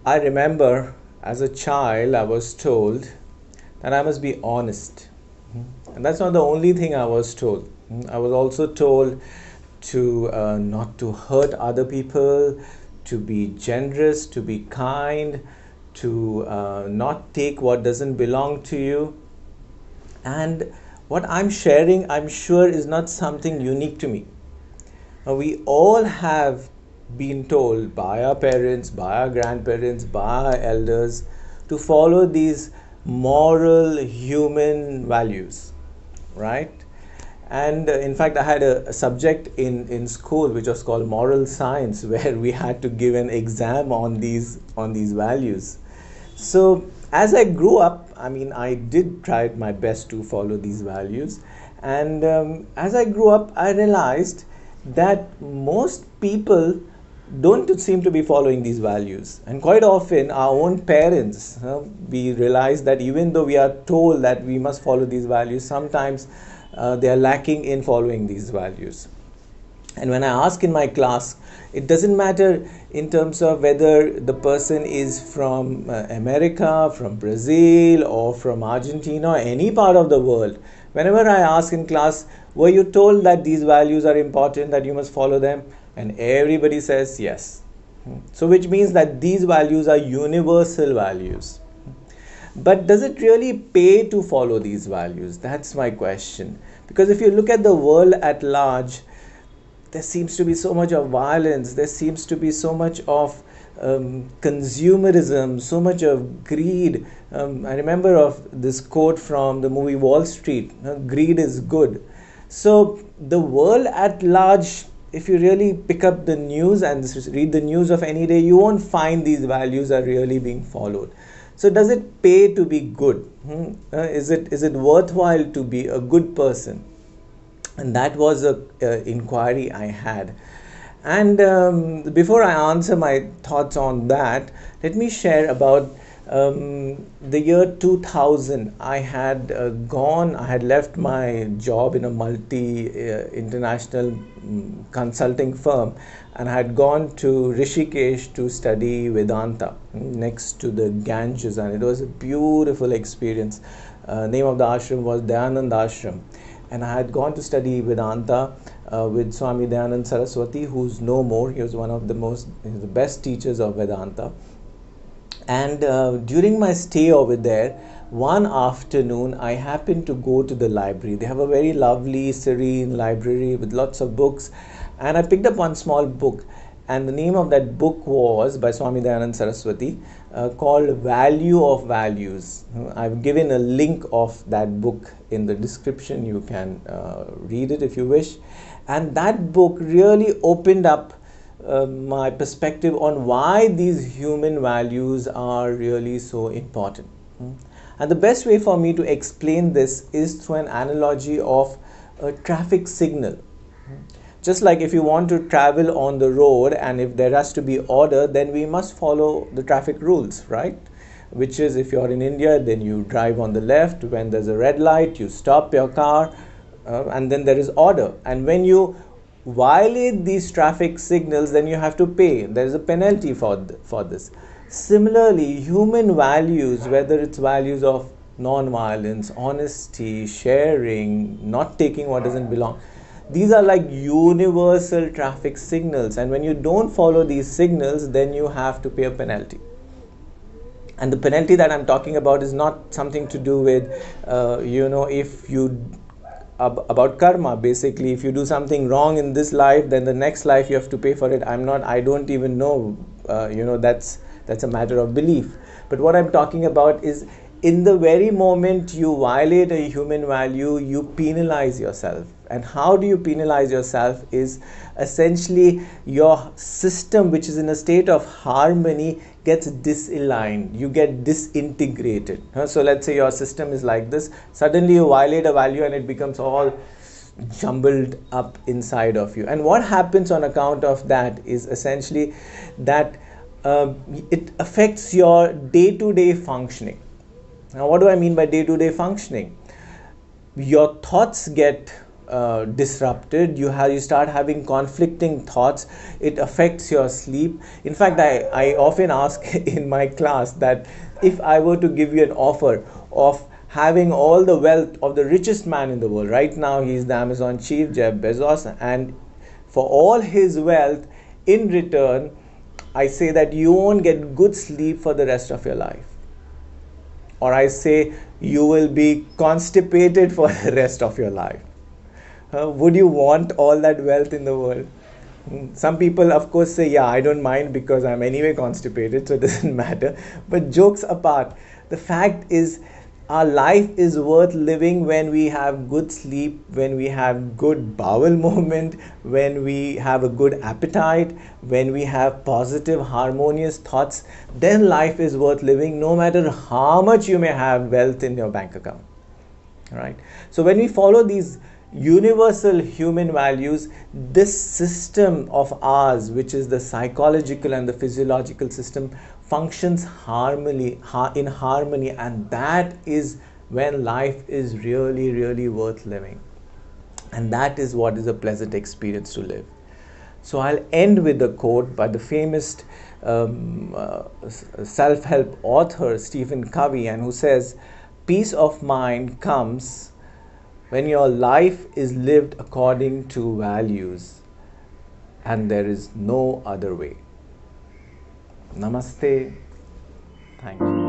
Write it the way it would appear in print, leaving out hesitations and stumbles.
I remember as a child I was told that I must be honest. And that's not the only thing I was told. I was also told to not to hurt other people, to be generous, to be kind, to not take what doesn't belong to you. And what I'm sharing, I'm sure, is not something unique to me. We all have been told by our parents, by our grandparents, by our elders to follow these moral human values, right? And in fact, I had a subject in school which was called moral science, where we had to give an exam on these values. So as I grew up, I mean, I did try my best to follow these values. And as I grew up, I realized that most people don't seem to be following these values. And quite often, our own parents, we realize that even though we are told that we must follow these values, sometimes they are lacking in following these values. And when I ask in my class, it doesn't matter in terms of whether the person is from America, from Brazil, or from Argentina, or any part of the world. Whenever I ask in class, were you told that these values are important, that you must follow them? And everybody says yes. So which means that these values are universal values. But does it really pay to follow these values? That's my question. Because if you look at the world at large, there seems to be so much of violence, there seems to be so much of consumerism, so much of greed. I remember of this quote from the movie Wall Street, greed is good. So the world at large, if you really pick up the news and read the news of any day, you won't find these values are really being followed. So does it pay to be good? Is it worthwhile to be a good person? And that was a inquiry I had. And before I answer my thoughts on that, let me share about the year 2000. I had left my job in a multi-international consulting firm, and I had gone to Rishikesh to study Vedanta next to the Ganges, and it was a beautiful experience. Name of the ashram was Dayanand Ashram. And I had gone to study Vedanta with Swami Dayanand Saraswati, who's no more. He was one of the best teachers of Vedanta. And during my stay over there, one afternoon, I happened to go to the library. They have a very lovely, serene library with lots of books. And I picked up one small book. And the name of that book was by Swami Dayanand Saraswati, called Value of Values. I've given a link of that book in the description. You can read it if you wish. And that book really opened up my perspective on why these human values are really so important. And the best way for me to explain this is through an analogy of a traffic signal. Just like if you want to travel on the road, and if there has to be order, then we must follow the traffic rules, right? Which is, if you're in India, then you drive on the left. When there's a red light, you stop your car, and then there is order. And when you violate these traffic signals, then you have to pay. There is a penalty for this. Similarly, human values, whether it's values of non-violence, honesty, sharing, not taking what doesn't belong, these are like universal traffic signals, and when you don't follow these signals, then you have to pay a penalty. And the penalty that I'm talking about is not something to do with, if you, about karma, basically. If you do something wrong in this life, then the next life you have to pay for it. I don't even know, that's a matter of belief. But what I'm talking about is, in the very moment you violate a human value, you penalize yourself. And how do you penalize yourself is essentially your system, which is in a state of harmony, gets disaligned. You get disintegrated. So let's say your system is like this. Suddenly you violate a value and it becomes all jumbled up inside of you. And what happens on account of that is essentially that it affects your day-to-day functioning. Now, what do I mean by day-to-day functioning? Your thoughts get disrupted. You start having conflicting thoughts. It affects your sleep. In fact, I often ask in my class that if I were to give you an offer of having all the wealth of the richest man in the world, right now he's the Amazon chief, Jeff Bezos, and for all his wealth, in return, I say that you won't get good sleep for the rest of your life. Or I say you will be constipated for the rest of your life. Would you want all that wealth in the world? Some people, of course, say, yeah, I don't mind because I'm anyway constipated, so it doesn't matter. But jokes apart, the fact is, our life is worth living when we have good sleep, when we have good bowel movement, when we have a good appetite, when we have positive, harmonious thoughts. Then life is worth living, no matter how much you may have wealth in your bank account. All right? So when we follow these universal human values, this system of ours, which is the psychological and the physiological system, functions in harmony, and that is when life is really, really worth living. And that is what is a pleasant experience to live. So I'll end with a quote by the famous self-help author Stephen Covey, and who says, "Peace of mind comes when your life is lived according to values, and there is no other way." Namaste. Thank you.